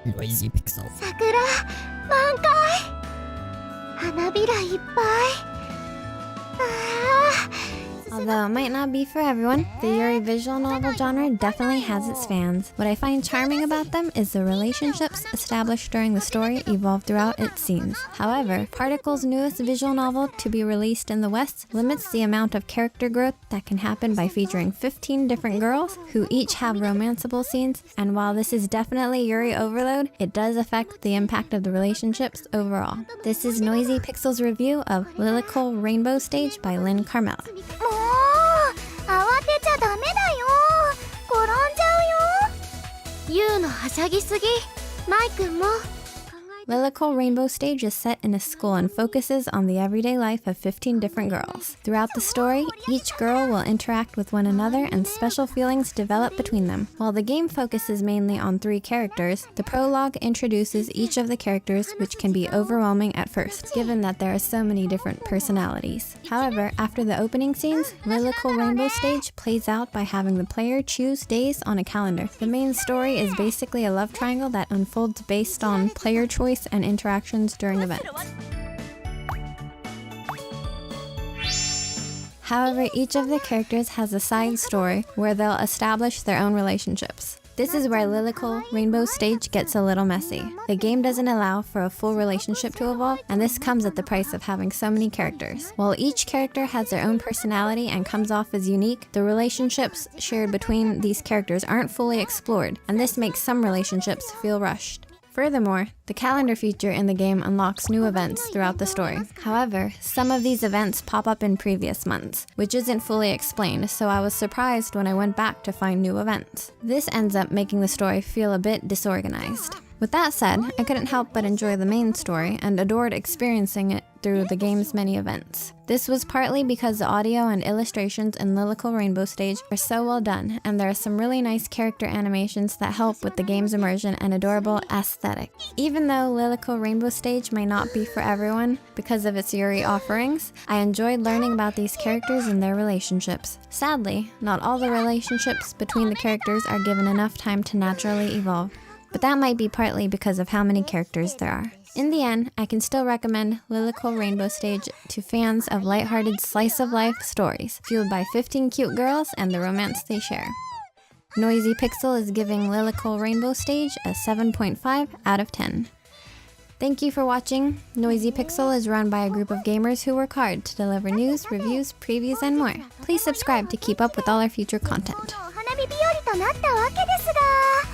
Noisy Pixel. 桜満開花びらいっぱい Although it might not be for everyone, the Yuri visual novel genre definitely has its fans. What I find charming about them is the relationships established during the story evolve throughout its scenes. However, Particle's newest visual novel to be released in the West limits the amount of character growth that can happen by featuring 15 different girls who each have romanceable scenes, and while this is definitely Yuri overload, it does affect the impact of the relationships overall. This is Noisy Pixel's review of Lilycle Rainbow Stage by Lynn Carmella. もう慌てちゃダメだよ転んじゃうよユウのはしゃぎすぎマイ君も Lilycle Rainbow Stage is set in a school and focuses on the everyday life of 15 different girls. Throughout the story, each girl will interact with one another and special feelings develop between them. While the game focuses mainly on 3 characters, the prologue introduces each of the characters, which can be overwhelming at first, given that there are so many different personalities. However, after the opening scenes, Lilycle Rainbow Stage plays out by having the player choose days on a calendar. The main story is basically a love triangle that unfolds based on player choice and interactions during events. However, each of the characters has a side story where they'll establish their own relationships. This is where Lilycle Rainbow Stage gets a little messy. The game doesn't allow for a full relationship to evolve, and this comes at the price of having so many characters. While each character has their own personality and comes off as unique, the relationships shared between these characters aren't fully explored, and this makes some relationships feel rushed. Furthermore, the calendar feature in the game unlocks new events throughout the story. However, some of these events pop up in previous months, which isn't fully explained, so I was surprised when I went back to find new events. This ends up making the story feel a bit disorganized. With that said, I couldn't help but enjoy the main story and adored experiencing it through the game's many events. This was partly because the audio and illustrations in Lilycle Rainbow Stage are so well done, and there are some really nice character animations that help with the game's immersion and adorable aesthetic. Even though Lilycle Rainbow Stage may not be for everyone because of its Yuri offerings, I enjoyed learning about these characters and their relationships. Sadly, not all the relationships between the characters are given enough time to naturally evolve, but that might be partly because of how many characters there are. In the end, I can still recommend Lilycle Rainbow Stage to fans of lighthearted slice-of-life stories, fueled by 15 cute girls and the romance they share. Noisy Pixel is giving Lilycle Rainbow Stage a 7.5 out of 10. Thank you for watching. Noisy Pixel is run by a group of gamers who work hard to deliver news, reviews, previews, and more. Please subscribe to keep up with all our future content. お花見日和となったわけですが